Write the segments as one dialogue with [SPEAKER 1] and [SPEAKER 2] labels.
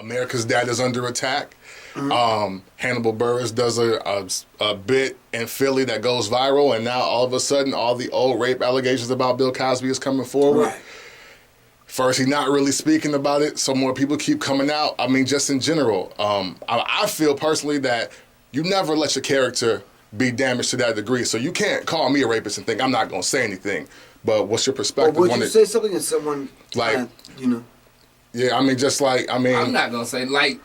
[SPEAKER 1] America's Dad is under attack. Hannibal Buress does a bit in Philly that goes viral, and now all of a sudden all the old rape allegations about Bill Cosby is coming forward.
[SPEAKER 2] Right.
[SPEAKER 1] First, he's not really speaking about it, so more people keep coming out. I mean, just in general, I feel personally that you never let your character be damaged to that degree. So you can't call me a rapist and think I'm not going to say anything. But what's your perspective?
[SPEAKER 2] Or would you say something to someone,
[SPEAKER 1] like,
[SPEAKER 2] you know?
[SPEAKER 1] Yeah, I mean, just like, I mean...
[SPEAKER 3] I'm not going to say, like,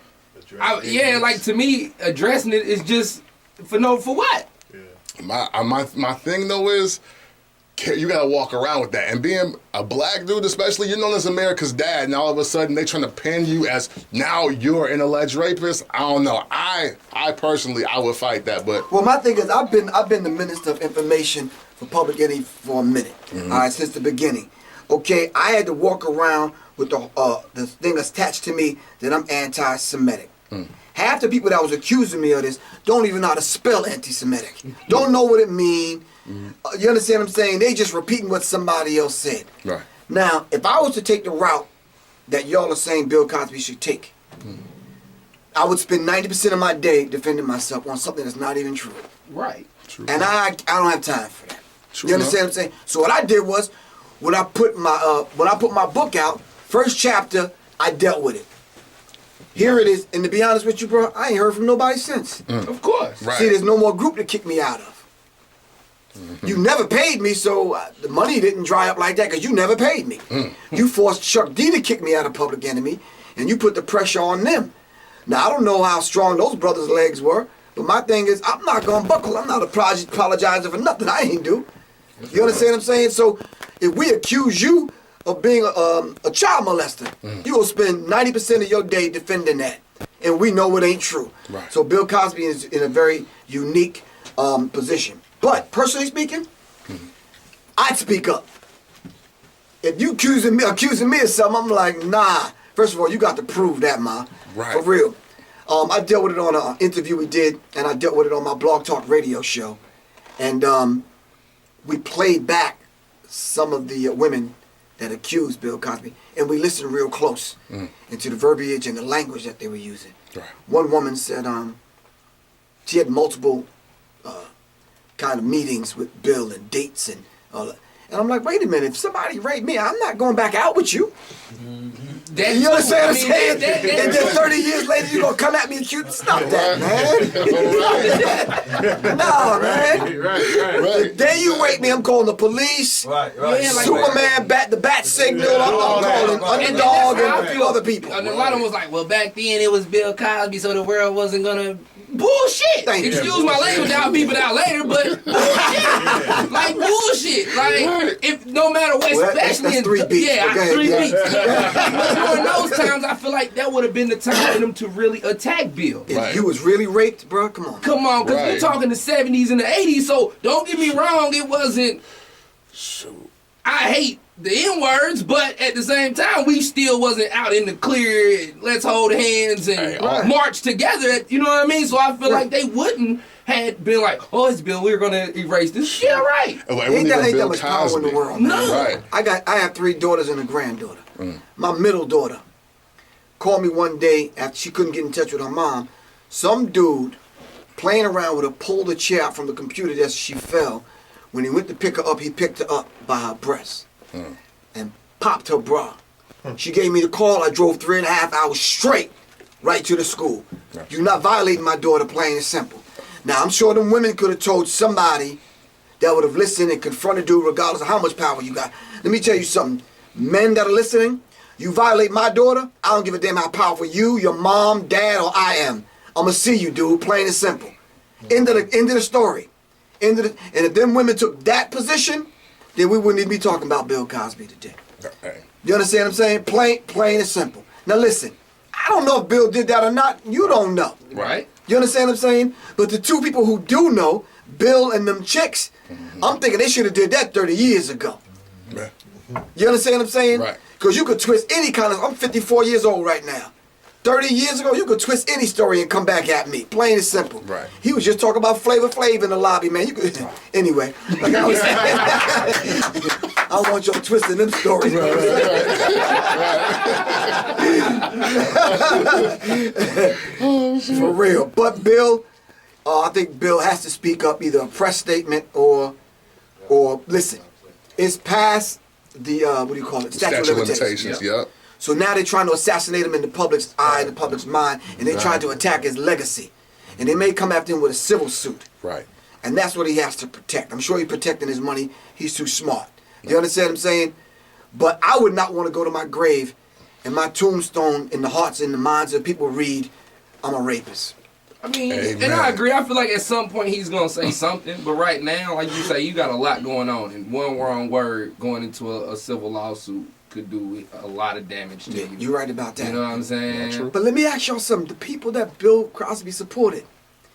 [SPEAKER 3] like, to me, addressing it is just, for what?
[SPEAKER 1] Yeah. My thing, though, is... You gotta walk around with that. And being a black dude especially, you're known as America's Dad, and all of a sudden they trying to pin you as now you're an alleged rapist. I don't know. I personally, I would fight that, but...
[SPEAKER 2] Well, my thing is, I've been the Minister of Information for Public Enemy for a minute, all right, since the beginning. Okay, I had to walk around with the thing attached to me that I'm anti-Semitic. Half the people that was accusing me of this don't even know how to spell anti-Semitic. Don't know what it means. You understand what I'm saying? They just repeating what somebody else said.
[SPEAKER 1] Right.
[SPEAKER 2] Now, if I was to take the route that y'all are saying Bill Cosby should take, I would spend 90% of my day defending myself on something that's not even true.
[SPEAKER 3] Right.
[SPEAKER 1] True.
[SPEAKER 2] And I don't have time for that.
[SPEAKER 1] True
[SPEAKER 2] You understand what I'm saying? So what I did was, when I put my book out, first chapter, I dealt with it. Here it is, and to be honest with you, bro, I ain't heard from nobody since.
[SPEAKER 3] Of course.
[SPEAKER 1] Right.
[SPEAKER 2] See, there's no more group to kick me out of. You never paid me, so the money didn't dry up like that because you never paid me. You forced Chuck D to kick me out of Public Enemy, and you put the pressure on them. Now, I don't know how strong those brothers' legs were, but my thing is, I'm not going to buckle. I'm not apologizing for nothing I ain't do. You understand what I'm saying? So, if we accuse you of being a child molester, you will spend 90% of your day defending that. And we know it ain't true.
[SPEAKER 1] Right.
[SPEAKER 2] So Bill Cosby is in a very unique position. But personally speaking, I'd speak up. If you accusing me of something, I'm like, nah. First of all, you got to prove that, ma.
[SPEAKER 1] Right.
[SPEAKER 2] For real. I dealt with it on an interview we did, and I dealt with it on my Blog Talk radio show. And we played back some of the women that accused Bill Cosby, and we listened real close into the verbiage and the language that they were using.
[SPEAKER 1] Right.
[SPEAKER 2] One woman said she had multiple kind of meetings with Bill and dates and all that. And I'm like, wait a minute, if somebody raped me, I'm not going back out with you. You understand what I'm saying? And then 30 years later, you're going to come at me and shoot. Stop that, man. No, man.
[SPEAKER 1] Right.
[SPEAKER 2] The day you rape me, I'm calling the police.
[SPEAKER 4] Right.
[SPEAKER 3] Yeah, like,
[SPEAKER 2] Superman, the bat signal. I'm calling Underdog and a few other people.
[SPEAKER 3] And a lot of them was like, well, back then it was Bill Cosby, so the world wasn't going to... Bullshit!
[SPEAKER 2] Thank you.
[SPEAKER 3] Excuse my language, I'll beep it out later, but bullshit! Like bullshit! Like, if no matter what, especially
[SPEAKER 2] that's 3 beats.
[SPEAKER 3] Yeah,
[SPEAKER 2] Okay,
[SPEAKER 3] 3
[SPEAKER 2] yeah.
[SPEAKER 3] beats. But during those times, I feel like that would have been the time for them to really attack Bill.
[SPEAKER 2] If you was really raped, bro, come on.
[SPEAKER 3] Come on, because we're talking the 70s and the 80s, so don't get me wrong, it wasn't...
[SPEAKER 1] Shoot.
[SPEAKER 3] I hate the N-words, but at the same time, we still wasn't out in the clear, let's hold hands and march together, you know what I mean? So I feel like they wouldn't have been like, oh, it's Bill, we're going to erase this. Yeah, right.
[SPEAKER 2] Ain't that much power in the world, man.
[SPEAKER 3] No.
[SPEAKER 1] Right.
[SPEAKER 2] I have 3 daughters and a granddaughter. My middle daughter called me one day after she couldn't get in touch with her mom. Some dude playing around with her pulled a chair out from the computer desk. She fell. When he went to pick her up, he picked her up by her breast and popped her bra. She gave me the call. I drove 3.5 hours straight right to the school. You're not violating my daughter, plain and simple. Now, I'm sure them women could have told somebody that would have listened and confronted dude regardless of how much power you got. Let me tell you something. Men that are listening, you violate my daughter, I don't give a damn how powerful you, your mom, dad, or I am. I'm going to see you, dude, plain and simple. End of the story. And if them women took that position, then we wouldn't even be talking about Bill Cosby today.
[SPEAKER 1] Okay.
[SPEAKER 2] You understand what I'm saying? Plain and simple. Now listen, I don't know if Bill did that or not. You don't know.
[SPEAKER 3] Right.
[SPEAKER 2] You understand what I'm saying? But the 2 people who do know, Bill and them chicks, I'm thinking they should have did that 30 years ago. You understand what I'm saying?
[SPEAKER 1] Right.
[SPEAKER 2] Because you could twist any kind of... I'm 54 years old right now. 30 years ago, you could twist any story and come back at me. Plain and simple.
[SPEAKER 1] Right.
[SPEAKER 2] He was just talking about Flavor Flav in the lobby, man. You could, anyway, like I was saying, I don't want y'all twisting them stories. For real. But Bill, I think Bill has to speak up, either a press statement or listen. It's past the what do you call it? Statute of limitations.
[SPEAKER 1] Yep.
[SPEAKER 2] So now they're trying to assassinate him in the public's eye, in the public's mind, and they're trying to attack his legacy. And they may come after him with a civil suit.
[SPEAKER 1] Right.
[SPEAKER 2] And that's what he has to protect. I'm sure he's protecting his money. He's too smart. You understand what I'm saying? But I would not want to go to my grave and my tombstone in the hearts and the minds of people read, I'm a rapist.
[SPEAKER 3] I mean,
[SPEAKER 1] Amen.
[SPEAKER 3] and I agree. I feel like at some point he's going to say something. But right now, like you say, you got a lot going on. And one wrong word going into a civil lawsuit could do a lot of damage to you.
[SPEAKER 2] You're right about that.
[SPEAKER 3] You know what I'm saying?
[SPEAKER 1] True.
[SPEAKER 2] But let me ask y'all something. The people that Bill Cosby supported,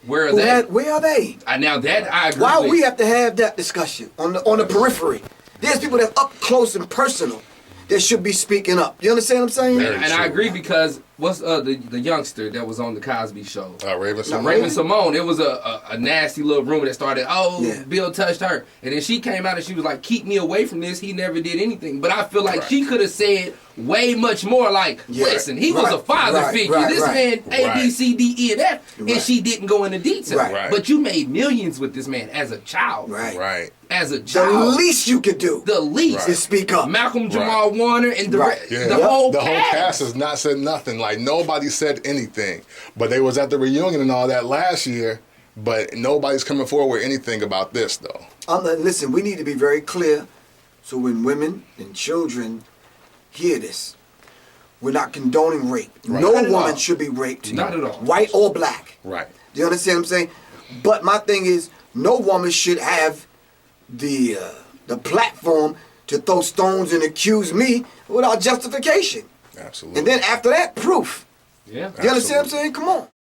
[SPEAKER 3] Where are they?
[SPEAKER 2] where are they?
[SPEAKER 3] Now that I agree
[SPEAKER 2] Why
[SPEAKER 3] with.
[SPEAKER 2] we have to have that discussion on the periphery? There's people that up close and personal that should be speaking up. You understand what I'm saying?
[SPEAKER 3] And I agree because what's the youngster that was on the Cosby Show?
[SPEAKER 1] Raven Simone.
[SPEAKER 3] Raven Simone. It was a nasty little rumor that started,
[SPEAKER 2] Yeah.
[SPEAKER 3] Bill touched her. And then she came out and she was like, keep me away from this. He never did anything. But I feel like
[SPEAKER 1] Right.
[SPEAKER 3] she could have said way much more like, listen, he was a father figure. This man A, B, C, D, E, and F. And she didn't go into detail.
[SPEAKER 2] Right.
[SPEAKER 3] But you made millions with this man as a child.
[SPEAKER 1] Right.
[SPEAKER 3] As a
[SPEAKER 2] The
[SPEAKER 3] child.
[SPEAKER 2] least you could do
[SPEAKER 3] The least.
[SPEAKER 2] is speak up.
[SPEAKER 3] Malcolm Jamal Warner and the,
[SPEAKER 2] Right.
[SPEAKER 1] Yeah.
[SPEAKER 3] the whole
[SPEAKER 1] the
[SPEAKER 3] cast.
[SPEAKER 1] whole cast has not said nothing. Like nobody said anything. But they was at the reunion and all that last year. But nobody's coming forward with anything about this though.
[SPEAKER 2] Listen, we need to be very clear. So when women and children hear this, we're not condoning rape.
[SPEAKER 1] Right.
[SPEAKER 2] No
[SPEAKER 3] Not at
[SPEAKER 2] woman
[SPEAKER 3] all.
[SPEAKER 2] should be raped.
[SPEAKER 3] Not at all.
[SPEAKER 2] White or black.
[SPEAKER 1] Right.
[SPEAKER 2] Do you understand what I'm saying? But my thing is, no woman should have the platform to throw stones and accuse me without justification.
[SPEAKER 1] Absolutely.
[SPEAKER 2] And then after that, proof.
[SPEAKER 3] Yeah.
[SPEAKER 2] You understand what I'm saying? Come on.